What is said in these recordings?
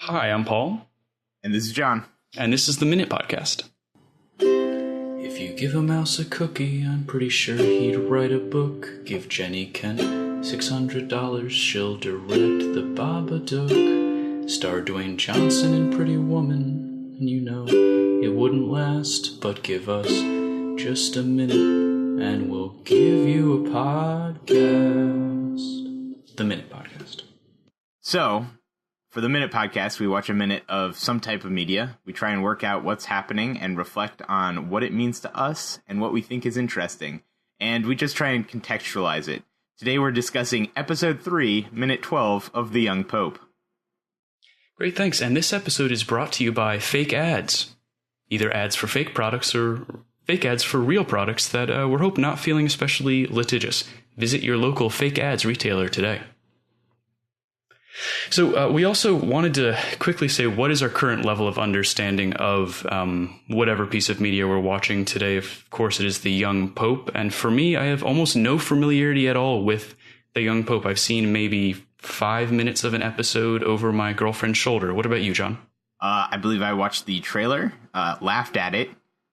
Hi, I'm Paul. And this is John. And this is the Minute Podcast. If you give a mouse a cookie, I'm pretty sure he'd write a book. Give Jenny Kent $600, she'll direct the Babadook. Star Dwayne Johnson in Pretty Woman, and you know it wouldn't last. But give us just a minute, and we'll give you a podcast. The Minute Podcast. So, for the Minute Podcast, we watch a minute of some type of media. We try and work out what's happening and reflect on what it means to us and what we think is interesting. And we just try and contextualize it. Today we're discussing Episode 3, Minute 12 of The Young Pope. Great, thanks. And this episode is brought to you by fake ads. Either ads for fake products or fake ads for real products that we're hope not feeling especially litigious. Visit your local fake ads retailer today. So we also wanted to quickly say, what is our current level of understanding of whatever piece of media we're watching today? Of course, it is The Young Pope. And for me, I have almost no familiarity at all with The Young Pope. I've seen maybe 5 minutes of an episode over my girlfriend's shoulder. What about you, John? I believe I watched the trailer, laughed at it,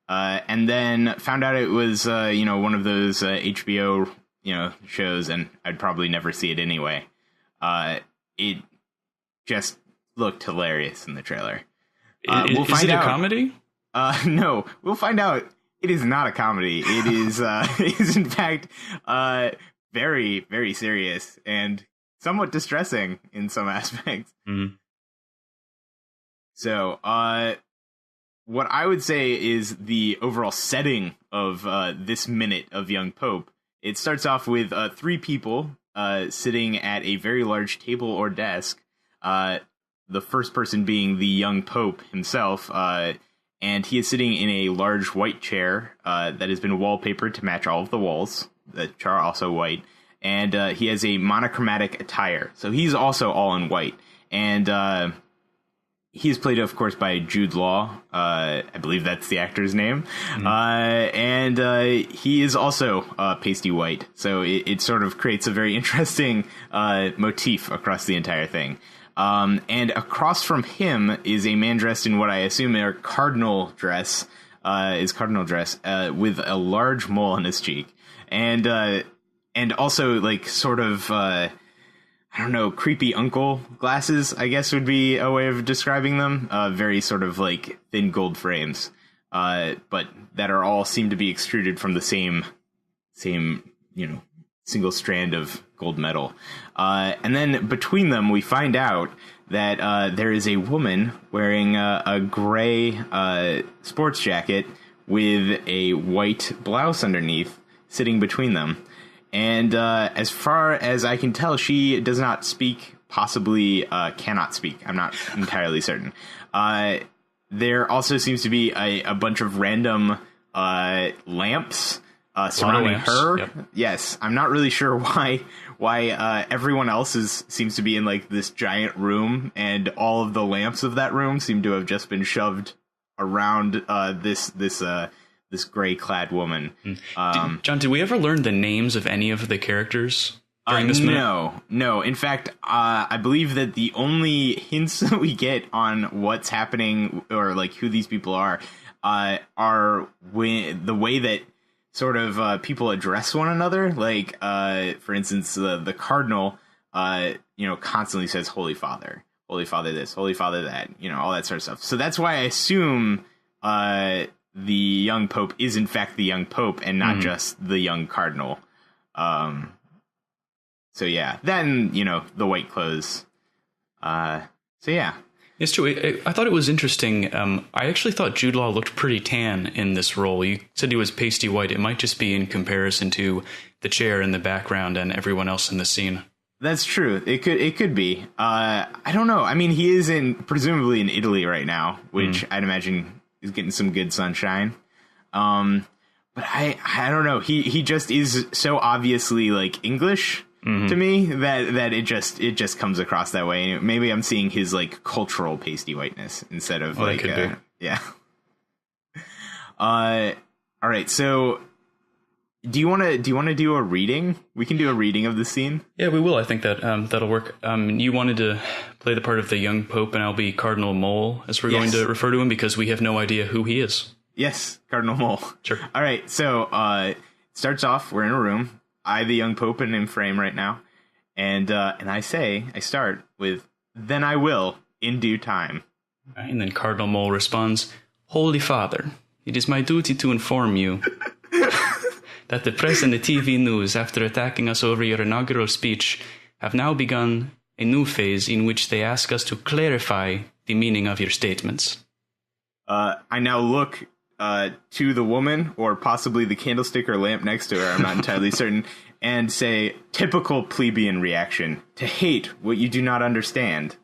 and then found out it was, one of those HBO, shows, and I'd probably never see it anyway. It just looked hilarious in the trailer. We'll find out. Is it a comedy? No, we'll find out. It is not a comedy. It is, it is in fact, very, very serious and somewhat distressing in some aspects. Mm-hmm. So, what I would say is the overall setting of this minute of Young Pope. It starts off with 3 people sitting at a very large table or desk. The first person being the young Pope himself, and he is sitting in a large white chair that has been wallpapered to match all of the walls, which are also white, and he has a monochromatic attire, so he's also all in white, and he is played, of course, by Jude Law. I believe that's the actor's name. Mm-hmm. And he is also pasty white. So it sort of creates a very interesting motif across the entire thing. And across from him is a man dressed in what I assume are cardinal dress, with a large mole on his cheek. And also, like, sort of... creepy uncle glasses, I guess would be a way of describing them. Very sort of like thin gold frames, but that are all seem to be extruded from the same, single strand of gold metal. And then between them, we find out that there is a woman wearing a gray sports jacket with a white blouse underneath sitting between them. And as far as I can tell, she does not speak, possibly cannot speak. I'm not entirely certain. There also seems to be a bunch of random lamps surrounding her. Yep. Yes, I'm not really sure why everyone else seems to be in like this giant room, and all of the lamps of that room seem to have just been shoved around this gray-clad woman. John, did we ever learn the names of any of the characters during this minute? No. In fact, I believe that the only hints that we get on what's happening or like who these people are when the way that sort of people address one another. Like, for instance, the cardinal, constantly says "Holy Father this, Holy Father that," all that sort of stuff. So that's why I assume the young Pope is in fact the young Pope and not just the young cardinal. So yeah, then, the white clothes. So yeah. It's true. I thought it was interesting. I actually thought Jude Law looked pretty tan in this role. You said he was pasty white. It might just be in comparison to the chair in the background and everyone else in the scene. That's true. It could be. I don't know. I mean, he is presumably in Italy right now, which I'd imagine is getting some good sunshine. But I don't know. He just is so obviously like English to me that it just comes across that way. Maybe I'm seeing his like cultural pasty whiteness instead of yeah. All right. So Do you want to do a reading? We can do a reading of the scene. Yeah, we will. I think that that'll work. You wanted to play the part of the young pope, and I'll be Cardinal Mole, as we're going to refer to him, because we have no idea who he is. Yes, Cardinal Mole. Sure. All right, so it starts off, we're in a room. I, the young pope, am in frame right now. And I start with, "Then I will, in due time." Right, and then Cardinal Mole responds, "Holy Father, it is my duty to inform you that the press and the TV news, after attacking us over your inaugural speech, have now begun a new phase in which they ask us to clarify the meaning of your statements." I now look to the woman, or possibly the candlestick or lamp next to her, I'm not entirely certain, and say, "Typical plebeian reaction, to hate what you do not understand."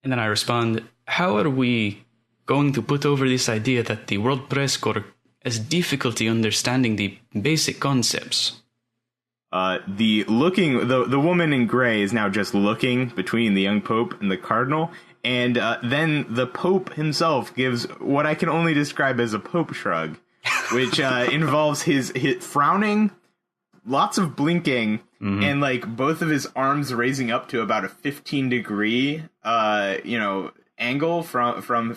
And then I respond, "How are we going to put over this idea that the World Press Corps has difficulty understanding the basic concepts?" The woman in gray is now just looking between the young pope and the cardinal, and then the pope himself gives what I can only describe as a pope shrug, which involves his frowning, lots of blinking, and like both of his arms raising up to about a 15-degree angle from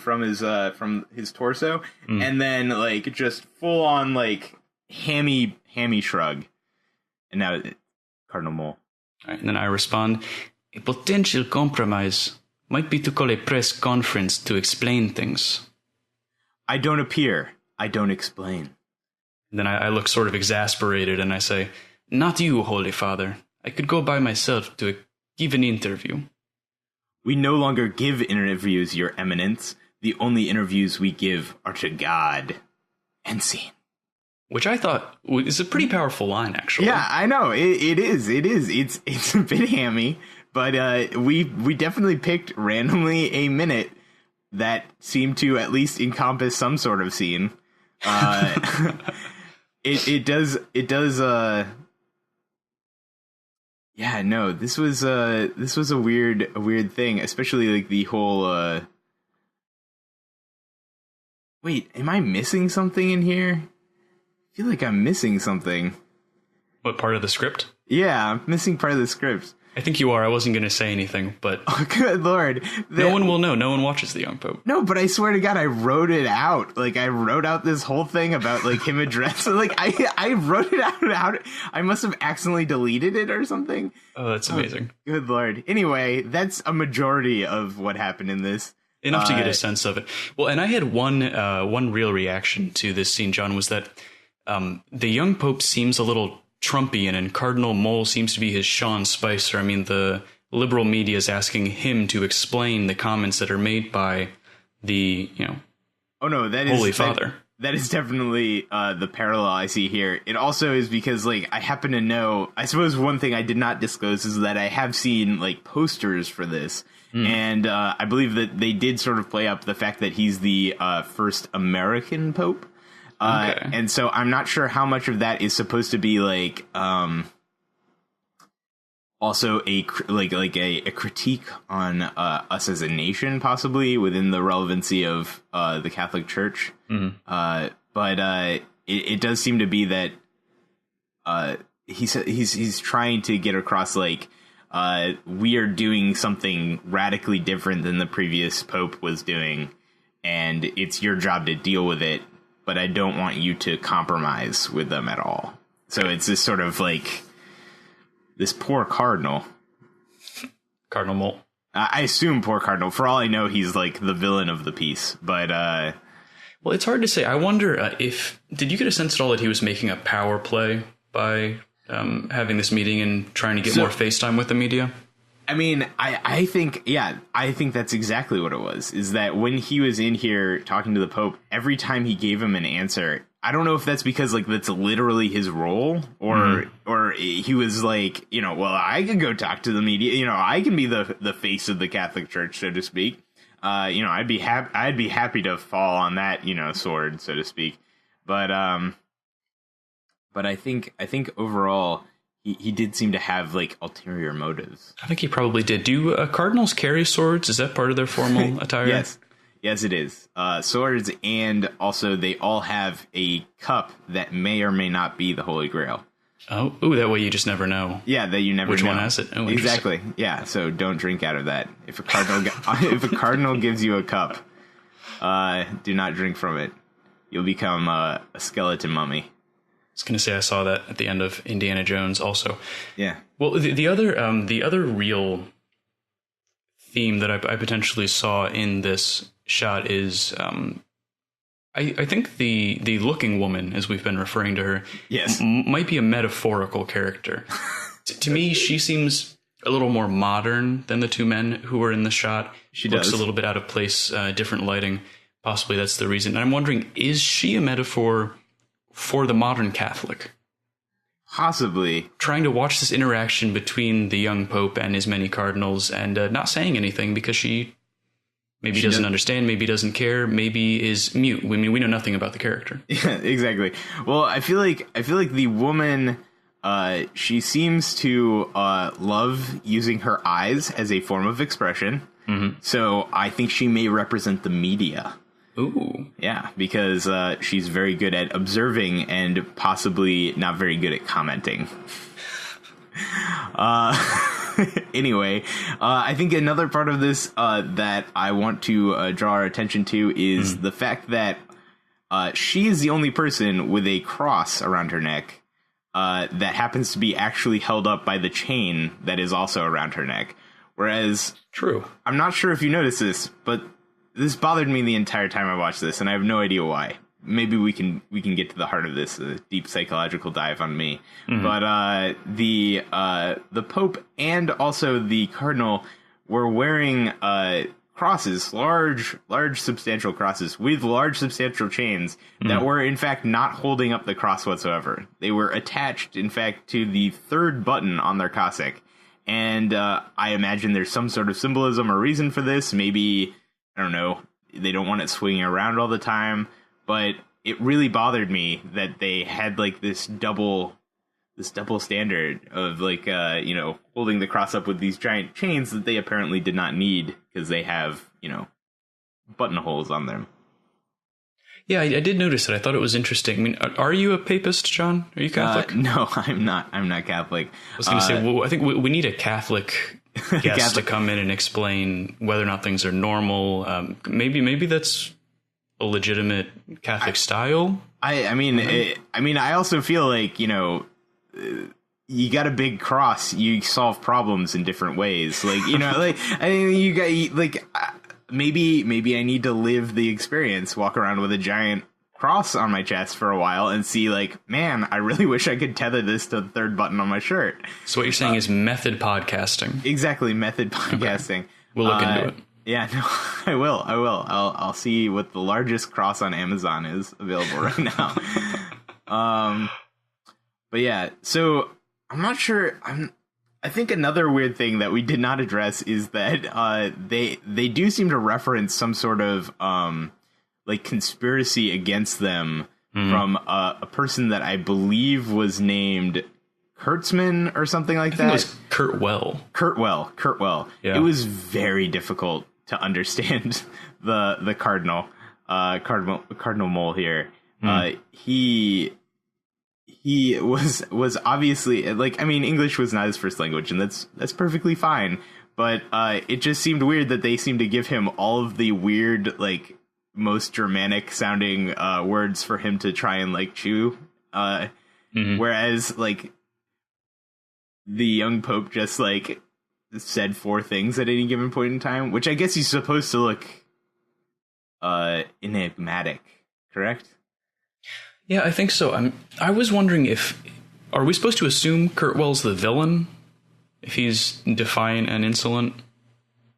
his torso, and then like just full on like hammy shrug. And now Cardinal Mole. Right, and then I respond, "A potential compromise might be to call a press conference to explain things." "I don't appear. I don't explain." And then I look sort of exasperated and I say, "Not you, Holy Father. I could go by myself to give an interview." "We no longer give interviews, Your Eminence. The only interviews we give are to God." End scene. Which I thought is a pretty powerful line, actually. Yeah, I know. It is. It's a bit hammy, but we definitely picked randomly a minute that seemed to at least encompass some sort of scene. It does. Yeah, no. This was a weird thing, especially like the whole. Wait, am I missing something in here? I feel like I'm missing something. What, part of the script? Yeah, I'm missing part of the script. I think you are. I wasn't going to say anything, but... Oh, good lord. No one will know. No one watches The Young Pope. No, but I swear to God, I wrote it out. Like, I wrote out this whole thing about, like, him addressing... Like, I wrote it out. I must have accidentally deleted it or something. Oh, that's amazing. Oh, good lord. Anyway, that's a majority of what happened in this. Enough to get a sense of it. Well, and I had one real reaction to this scene, John, was that the young pope seems a little Trumpian, and Cardinal Mole seems to be his Sean Spicer. I mean, the liberal media is asking him to explain the comments that are made by the, oh no, that Holy is Father. That is definitely the parallel I see here. It also is because, like, I happen to know, I suppose one thing I did not disclose is that I have seen, like, posters for this. And I believe that they did sort of play up the fact that he's the first American pope. Okay. And so I'm not sure how much of that is supposed to be like also a critique on us as a nation, possibly within the relevancy of the Catholic Church. But it does seem to be that he's trying to get across, like, we are doing something radically different than the previous pope was doing, and it's your job to deal with it. But I don't want you to compromise with them at all. So it's this sort of like this poor cardinal. Cardinal Mole. I assume poor cardinal. For all I know, he's like the villain of the piece. But well, it's hard to say. I wonder did you get a sense at all that he was making a power play by having this meeting and trying to get more FaceTime with the media? I mean, I think that's exactly what it was, is that when he was in here talking to the Pope, every time he gave him an answer, I don't know if that's because, like, that's literally his role, or he was like, well, I could go talk to the media, I can be the face of the Catholic Church, so to speak. I'd be happy to fall on that, sword, so to speak. But I think overall, He did seem to have, like, ulterior motives. I think he probably did. Do cardinals carry swords? Is that part of their formal attire? Yes. Yes, it is. Swords, and also they all have a cup that may or may not be the Holy Grail. Oh, ooh, that way you just never know. Yeah, that you never which know. one has it. Oh, exactly. Yeah, so don't drink out of that. If a cardinal if a cardinal gives you a cup, do not drink from it. You'll become a skeleton mummy. I was going to say I saw that at the end of Indiana Jones also. Yeah. Well, the other real theme that I potentially saw in this shot is I think the looking woman, as we've been referring to her, yes, might be a metaphorical character. To me, she seems a little more modern than the two men who were in the shot. She looks does. a little bit out of place, different lighting. Possibly that's the reason. And I'm wondering, is she a metaphor for the modern Catholic? Possibly. Trying to watch this interaction between the young pope and his many cardinals and not saying anything because she doesn't understand, maybe doesn't care, maybe is mute. I mean, we know nothing about the character. Yeah, exactly. Well, I feel like the woman, she seems to love using her eyes as a form of expression. Mm-hmm. So I think she may represent the media. Ooh. Yeah, because she's very good at observing and possibly not very good at commenting. Anyway, I think another part of this that I want to draw our attention to is the fact that she is the only person with a cross around her neck that happens to be actually held up by the chain that is also around her neck. Whereas, true, I'm not sure if you noticed this, but this bothered me the entire time I watched this, and I have no idea why. Maybe we can get to the heart of this, deep psychological dive on me. Mm-hmm. But the Pope and also the Cardinal were wearing crosses, large, substantial crosses with large, substantial chains that were, in fact, not holding up the cross whatsoever. They were attached, in fact, to the third button on their cassock. And I imagine there's some sort of symbolism or reason for this. Maybe, I don't know, they don't want it swinging around all the time. But it really bothered me that they had like this double standard of like, holding the cross up with these giant chains that they apparently did not need because they have, buttonholes on them. Yeah, I did notice it. I thought it was interesting. I mean, are you a papist, John? Are you Catholic? No, I'm not. I'm not Catholic. I was going to say, well, I think we need a Catholic guest to come in and explain whether or not things are normal. Maybe that's a legitimate Catholic style. I mean, I also feel like, you got a big cross, you solve problems in different ways. Like, I mean, you got like, maybe I need to live the experience, walk around with a giant cross on my chest for a while and see like, man, I really wish I could tether this to the third button on my shirt. So what you're saying is method podcasting. Exactly. Method podcasting. Okay. We'll look into it. Yeah, no, I will. I'll see what the largest cross on Amazon is available right now. But yeah, so I'm not sure. I think another weird thing that we did not address is that they do seem to reference some sort of like conspiracy against them from a person that I believe was named Kurtzman or something like that. It was Kurtwell. Kurtwell. Yeah. It was very difficult to understand the Cardinal Mole here. He was obviously like, I mean, English was not his first language, and that's perfectly fine. But it just seemed weird that they seemed to give him all of the weird, like, most Germanic sounding words for him to try and like chew. Whereas like the young Pope just like said 4 things at any given point in time, which I guess he's supposed to look enigmatic, correct? Yeah, I think so. I was wondering are we supposed to assume Kurtwell's the villain if he's defiant and insolent?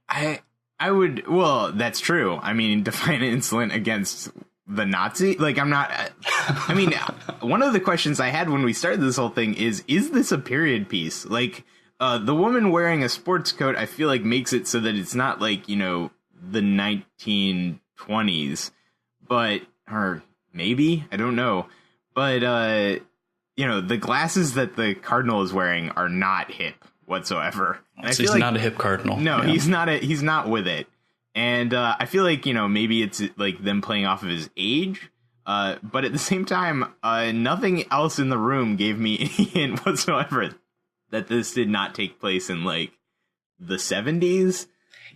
I would. Well, that's true. I mean, defiant and insolent against the Nazi. Like, I'm not. I mean, one of the questions I had when we started this whole thing is this a period piece? Like, the woman wearing a sports coat, I feel like makes it so that it's not like, the 1920s, or maybe, I don't know. But, the glasses that the Cardinal is wearing are not hip whatsoever. So he's not a hip cardinal. No, yeah. He's not with it. And I feel like, maybe it's like them playing off of his age. But at the same time, nothing else in the room gave me any hint whatsoever that this did not take place in like the 70s.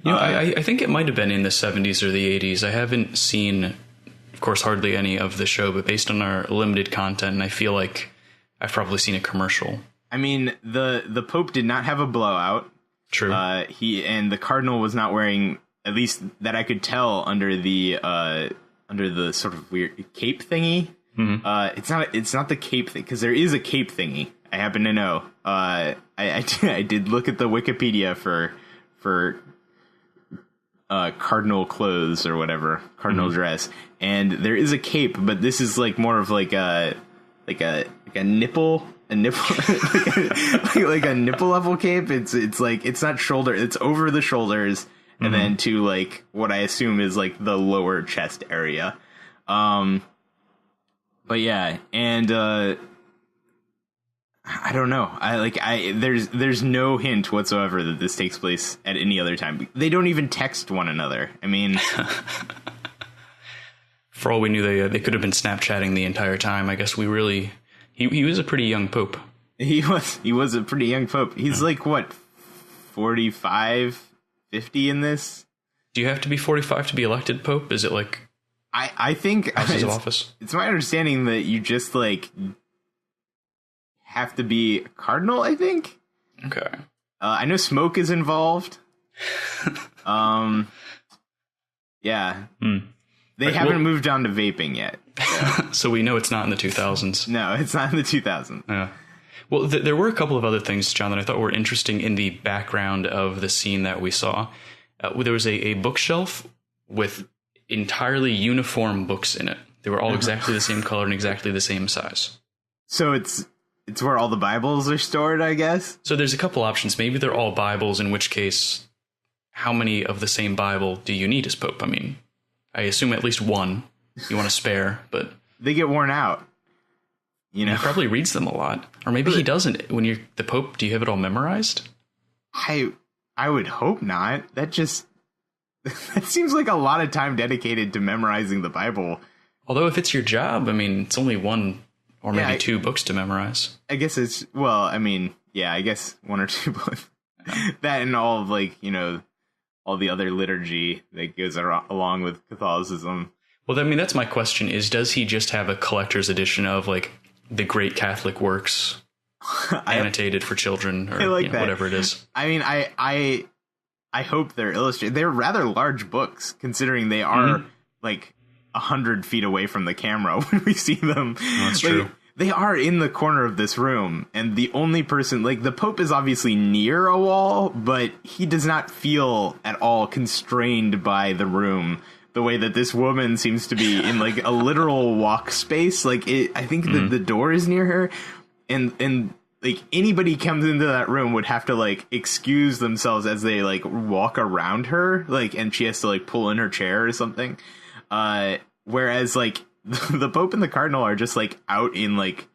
I think it might have been in the 70s or the 80s. I haven't seen, of course, hardly any of the show, but based on our limited content, I feel like I've probably seen a commercial. I mean, the Pope did not have a blowout. True. The Cardinal was not wearing, at least that I could tell, under the sort of weird cape thingy. Mm-hmm. It's not the cape thing, because there is a cape thingy. I happen to know. I did look at the Wikipedia for cardinal clothes or whatever, cardinal dress, and there is a cape, but this is like more of like a nipple like a nipple level cape. It's like, it's not shoulder, it's over the shoulders, and then to like what I assume is like the lower chest area. But yeah, and I don't know. There's no hint whatsoever that this takes place at any other time. They don't even text one another. I mean, for all we knew, they could have been Snapchatting the entire time. I guess he was a pretty young pope. He was a pretty young pope. He's like what, 45, 50 in this? Do you have to be 45 to be elected pope? Is it like I think houses of office? It's my understanding that you just like have to be a cardinal, I think. Okay. I know smoke is involved. Yeah. They haven't moved on to vaping yet. So. So we know it's not in the 2000s. No, it's not in the 2000s. Yeah. Well, there were a couple of other things, John, that I thought were interesting in the background of the scene that we saw. There was a bookshelf with entirely uniform books in it. They were all exactly the same color and exactly the same size. So it's where all the Bibles are stored, I guess? So there's a couple options. Maybe they're all Bibles, in which case, how many of the same Bible do you need as Pope? I mean, I assume at least one you want to spare, but... They get worn out. He probably reads them a lot. Or maybe he doesn't. When you're the Pope, do you have it all memorized? I would hope not. That seems like a lot of time dedicated to memorizing the Bible. Although if it's your job, I mean, it's only one or maybe two books to memorize. I guess it's, well, I mean, yeah, I guess one or two books. That and all of like, all the other liturgy that goes along with Catholicism. Well, I mean, that's my question is, does he just have a collector's edition of like the great Catholic works annotated for children or whatever it is? I mean, I hope they're illustrated. They're rather large books considering they are like 100 feet away from the camera when we see them. That's true. They are in the corner of this room, and the only person, like, the Pope is obviously near a wall, but he does not feel at all constrained by the room the way that this woman seems to be in like a literal walk space. Like, I think that the door is near her, and like anybody comes into that room would have to like excuse themselves as they like walk around her, like, and she has to like pull in her chair or something. Whereas like the Pope and the Cardinal are just like out in like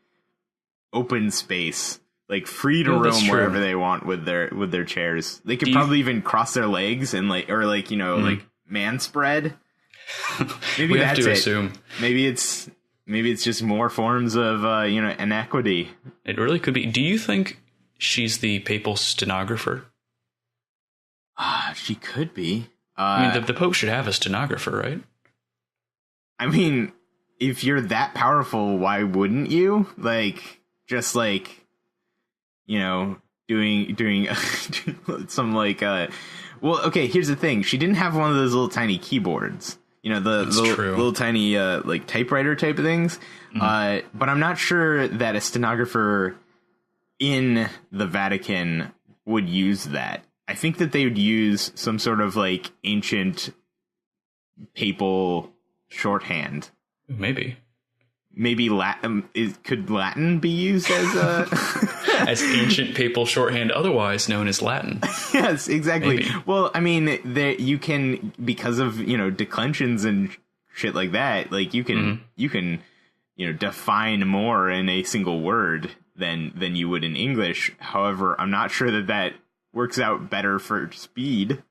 open space, like free to roam wherever they want with their chairs. They could probably even cross their legs and like, or like, like man spread. Maybe that's it. Assume. Maybe it's just more forms of inequity. It really could be. Do you think she's the papal stenographer? She could be. I mean, the Pope should have a stenographer, right? I mean, if you're that powerful, why wouldn't you? Like, just like, doing some like, well, okay, here's the thing. She didn't have one of those little tiny keyboards, the little tiny, like typewriter type of things. But I'm not sure that a stenographer in the Vatican would use that. I think that they would use some sort of like ancient papal shorthand. Maybe Latin. Could Latin be used as a as ancient papal shorthand, otherwise known as Latin? Yes, exactly. Maybe. Well, I mean, you can, because of declensions and shit like that. Like you can define more in a single word than you would in English. However, I'm not sure that works out better for speed.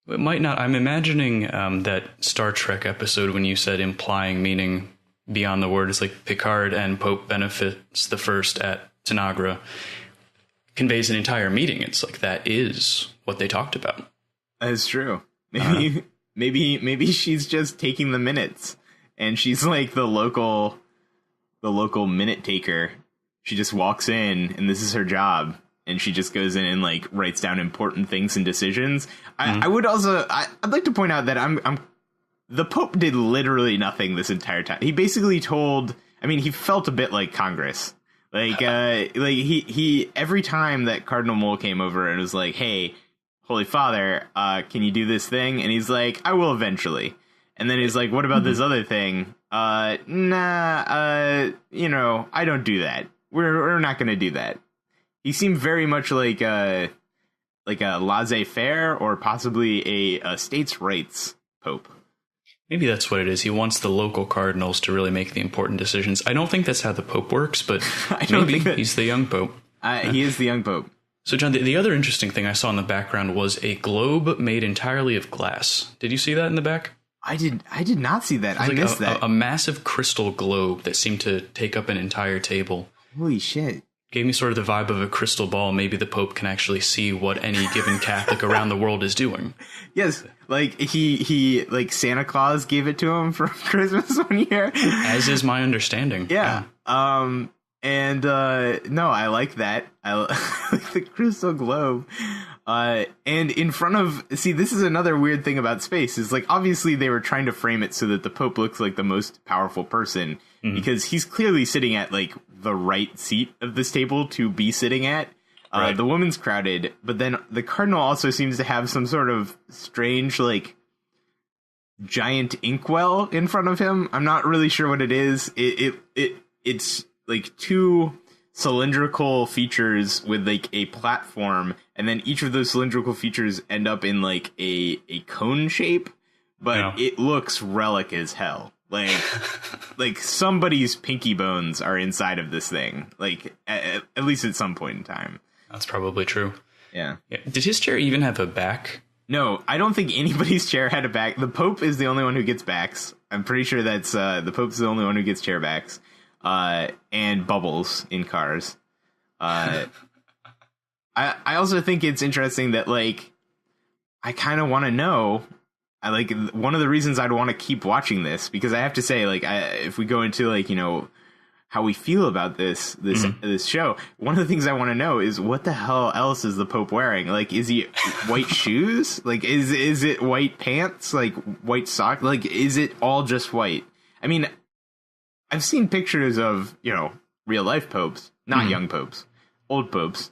It might not. I'm imagining that Star Trek episode when you said implying, meaning beyond the word, is like Picard and Pope benefits the first at Tanagra, conveys an entire meeting. It's like that is what they talked about. That's true. Maybe she's just taking the minutes, and she's like the local minute taker. She just walks in, and this is her job. And she just goes in and like writes down important things and decisions. I would also I'd like to point out that the Pope did literally nothing this entire time. He basically he felt a bit like Congress. Like he every time that Cardinal Mole came over and was like, "Hey, Holy Father, can you do this thing?" And he's like, "I will eventually." And then he's like, "What about this other thing?" I don't do that. We're not going to do that. He seemed very much like a laissez-faire or possibly a states' rights Pope. Maybe that's what it is. He wants the local cardinals to really make the important decisions. I don't think that's how the Pope works, but maybe he's the young Pope. He is the young Pope. So, John, the other interesting thing I saw in the background was a globe made entirely of glass. Did you see that in the back? I did not see that. I missed that. A massive crystal globe that seemed to take up an entire table. Holy shit. Gave me sort of the vibe of a crystal ball. Maybe the Pope can actually see what any given Catholic around the world is doing. Yes, like he like Santa Claus gave it to him for Christmas one year. As is my understanding. Yeah. No, I like that. I like the crystal globe. And in front of, this is another weird thing about space is like, obviously they were trying to frame it so that the Pope looks like the most powerful person because he's clearly sitting at like the right seat of this table to be sitting at. Right. The woman's crowded, but then the Cardinal also seems to have some sort of strange, like, giant inkwell in front of him. I'm not really sure what it is. It's like two cylindrical features with like a platform, and then each of those cylindrical features end up in like a cone shape, but it looks relic as hell. Like somebody's pinky bones are inside of this thing, like at least at some point in time. That's probably true. Yeah. Did his chair even have a back? No, I don't think anybody's chair had a back. The Pope is the only one who gets backs. I'm pretty sure that's the Pope's the only one who gets chair backs. And bubbles in cars. I also think it's interesting that, like, I kind of want to know, one of the reasons I'd want to keep watching this, because I have to say, like, if we go into, like, how we feel about this show, one of the things I want to know is what the hell else is the Pope wearing? Like, is he white shoes? Like, is it white pants? Like, white socks? Like, is it all just white? I mean, I've seen pictures of, real life popes, not young popes, old popes,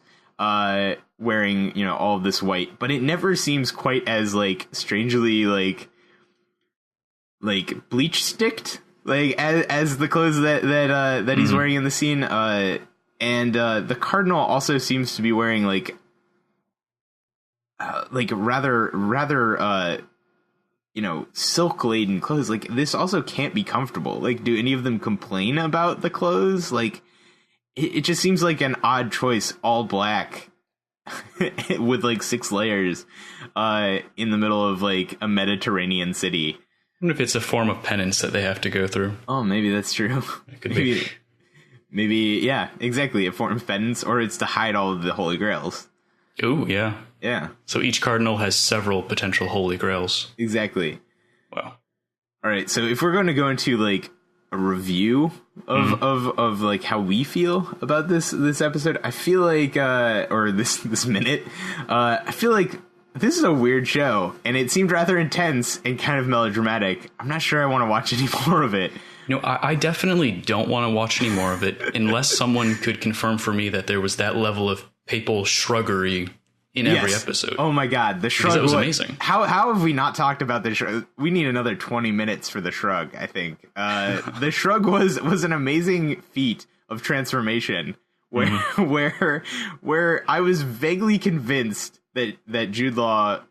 wearing, all of this white, but it never seems quite as like strangely like bleach sticked, like as the clothes that he's wearing in the scene. And the Cardinal also seems to be wearing like rather silk laden clothes. Like, this also can't be comfortable. Like, do any of them complain about the clothes? Like, it just seems like an odd choice, all black with like 6 layers in the middle of like a Mediterranean city. I wonder if it's a form of penance that they have to go through. Oh, maybe that's true. It could be. Maybe, yeah, exactly, a form of penance, or it's to hide all of the Holy Grails. Oh, yeah. Yeah. So each cardinal has several potential Holy Grails. Exactly. Wow. All right, so if we're going to go into like a review of like how we feel about this episode, I feel like or this minute, I feel like this is a weird show, and it seemed rather intense and kind of melodramatic. I'm not sure I want to watch any more of it. I definitely don't want to watch any more of it unless someone could confirm for me that there was that level of papal shruggery in every episode. Oh my god, the shrug was amazing. How have we not talked about the shrug? We need another 20 minutes for the shrug, I think. The shrug was an amazing feat of transformation where I was vaguely convinced that Jude Law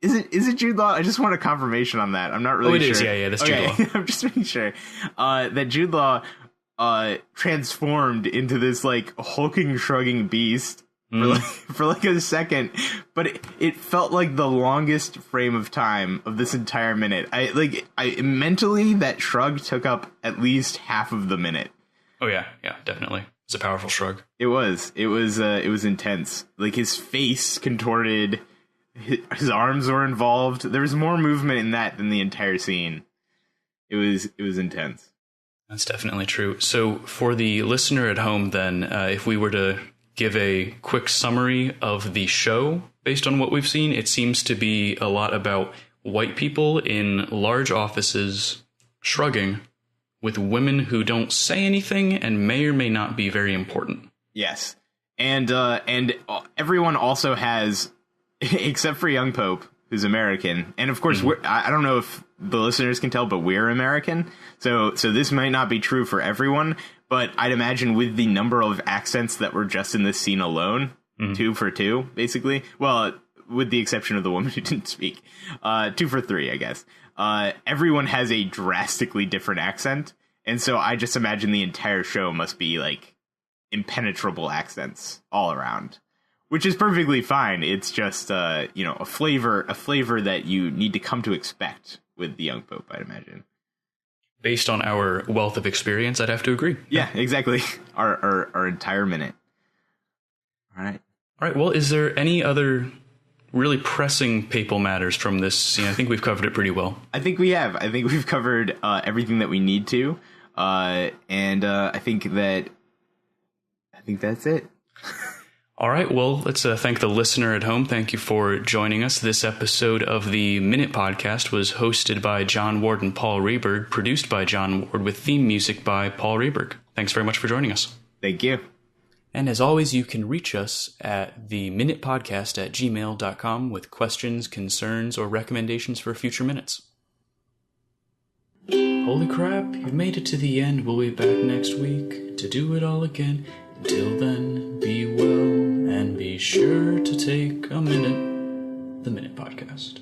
is it Jude Law? I just want a confirmation on that. I'm not really sure. Is. Yeah, that's Jude Law. I'm just making sure that Jude Law transformed into this like hulking, shrugging beast for like a second, but it felt like the longest frame of time of this entire minute. I mentally, that shrug took up at least half of the minute. Oh yeah, definitely. It's a powerful shrug. It was intense. Like his face contorted, his arms were involved. There was more movement in that than the entire scene. It was intense. That's definitely true. So for the listener at home, then, if we were to give a quick summary of the show based on what we've seen, it seems to be a lot about white people in large offices shrugging with women who don't say anything and may or may not be very important. Yes. And everyone also has, except for Young Pope, who's American. And of course, I don't know if the listeners can tell, but we're American. So this might not be true for everyone. But I'd imagine with the number of accents that were just in this scene alone, 2 for 2, basically. Well, with the exception of the woman who didn't speak. 2 for 3, I guess. Everyone has a drastically different accent. And so I just imagine the entire show must be like impenetrable accents all around, which is perfectly fine. It's just, a flavor that you need to come to expect with the Young Pope, I'd imagine. Based on our wealth of experience, I'd have to agree. Yeah, exactly. Our entire minute. All right. Well, is there any other really pressing papal matters from this scene? I think we've covered it pretty well. I think we have. I think we've covered everything that we need to. And I think that's it. All right, well, let's thank the listener at home. Thank you for joining us. This episode of the Minute Podcast was hosted by John Ward and Paul Rehberg, produced by John Ward, with theme music by Paul Rehberg. Thanks very much for joining us. Thank you. And as always, you can reach us at theminutepodcast@gmail.com with questions, concerns, or recommendations for future minutes. Holy crap, you've made it to the end. We'll be back next week to do it all again. Until then, be well and be sure to take a minute. The Minute Podcast.